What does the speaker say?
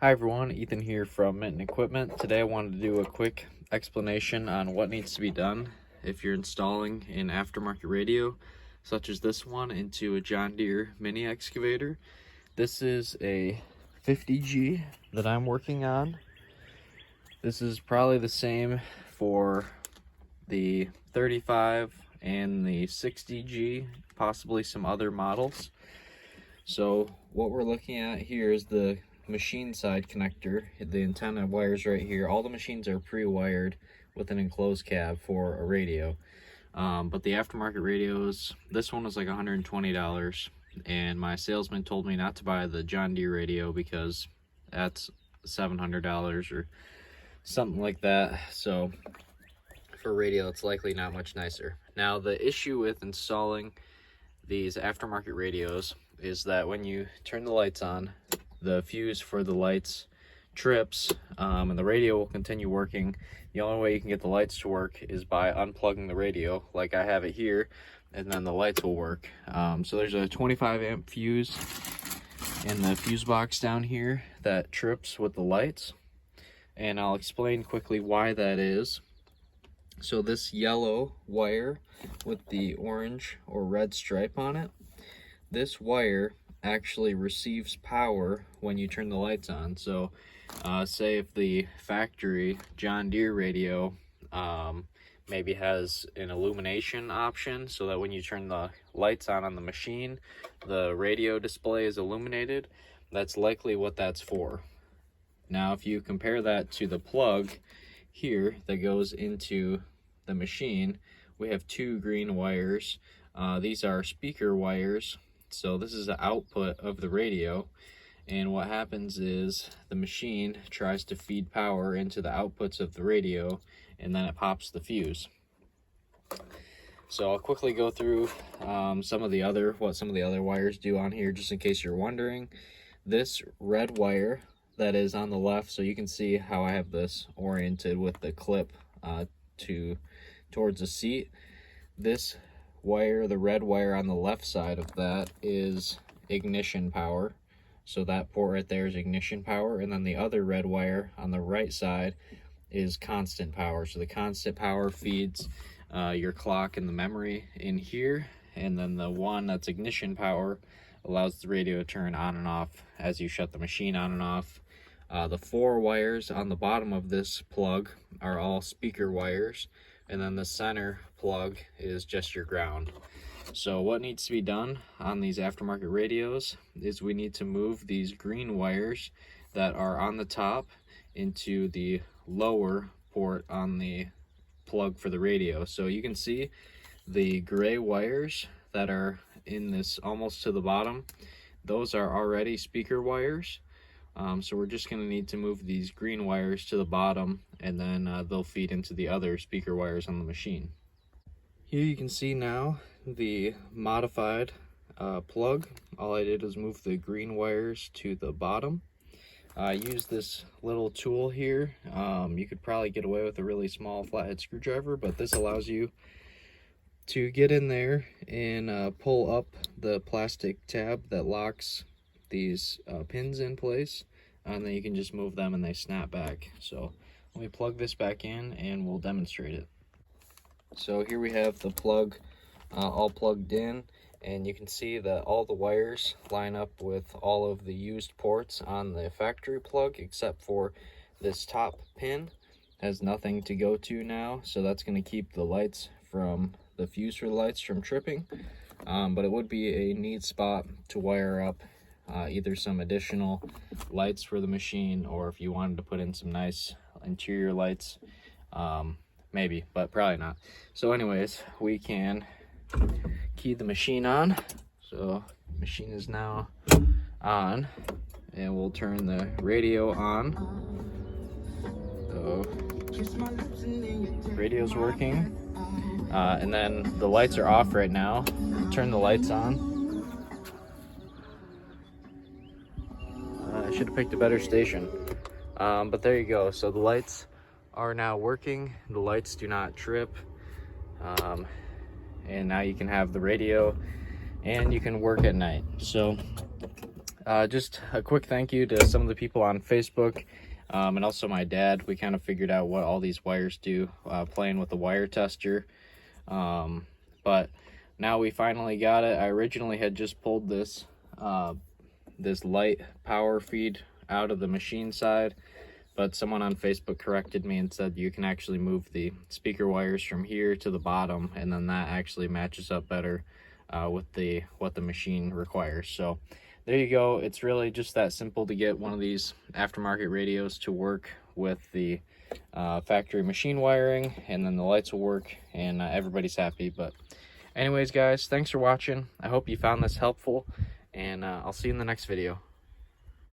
Hi everyone, Ethan here from Mitten Equipment. Today I wanted to do a quick explanation on what needs to be done if you're installing an aftermarket radio, such as this one, into a John Deere mini excavator. This is a 50G that I'm working on. This is probably the same for the 35 and the 60G, possibly some other models. So what we're looking at here is the machine side connector. The antenna wires right here. All the machines are pre-wired with an enclosed cab for a radio, but the aftermarket radios, this one was like $120, and my salesman told me not to buy the John Deere radio because that's $700 or something like that. So for a radio, it's likely not much nicer. Now, the issue with installing these aftermarket radios is that when you turn the lights on, the fuse for the lights trips, and the radio will continue working. The only way you can get the lights to work is by unplugging the radio, like I have it here, and then the lights will work. So there's a 25 amp fuse in the fuse box down here that trips with the lights, and I'll explain quickly why that is. So this yellow wire with the orange or red stripe on it, this wire actually receives power when you turn the lights on. So say if the factory John Deere radio maybe has an illumination option, so that when you turn the lights on the machine, the radio display is illuminated, that's likely what that's for. Now if you compare that to the plug here that goes into the machine, we have two green wires. These are speaker wires. So this is the output of the radio, and what happens is the machine tries to feed power into the outputs of the radio, and then it pops the fuse. So I'll quickly go through what some of the other wires do on here, just in case you're wondering. This red wire that is on the left, so you can see how I have this oriented with the clip towards the seat. This wire, the red wire on the left side of that, is ignition power. So that port right there is ignition power, and then the other red wire on the right side is constant power. So the constant power feeds your clock and the memory in here, and then the one that's ignition power allows the radio to turn on and off as you shut the machine on and off. The four wires on the bottom of this plug are all speaker wires, and then the center plug is just your ground. So what needs to be done on these aftermarket radios is we need to move these green wires that are on the top into the lower port on the plug for the radio. So you can see the gray wires that are in this almost to the bottom, those are already speaker wires. So we're just going to need to move these green wires to the bottom, and then they'll feed into the other speaker wires on the machine. Here you can see now the modified plug. All I did was move the green wires to the bottom. I used this little tool here. You could probably get away with a really small flathead screwdriver, but this allows you to get in there and pull up the plastic tab that locks these pins in place, and then you can just move them and they snap back. So let me plug this back in and we'll demonstrate it. So here we have the plug all plugged in, and you can see that all the wires line up with all of the used ports on the factory plug, except for this top pin has nothing to go to now, so that's going to keep the lights from the fuse for the lights from tripping. But it would be a neat spot to wire up either some additional lights for the machine, or if you wanted to put in some nice interior lights, maybe, but probably not. So anyways, we can key the machine on. So machine is now on, and we'll turn the radio on. So radio's working, and then the lights are off right now. Turn the lights on. I should have picked a better station, but there you go. So the lights are now working. The lights do not trip, and now you can have the radio and you can work at night. So Just a quick thank you to some of the people on Facebook, and also my dad. We kind of figured out what all these wires do, playing with the wire tester. But now we finally got it. I originally had just pulled this this light power feed out of the machine side, but someone on Facebook corrected me and said you can actually move the speaker wires from here to the bottom, and then that actually matches up better with what the machine requires. So there you go. It's really just that simple to get one of these aftermarket radios to work with the factory machine wiring, and then the lights will work, and everybody's happy. But anyways, guys, thanks for watching. I hope you found this helpful, and I'll see you in the next video.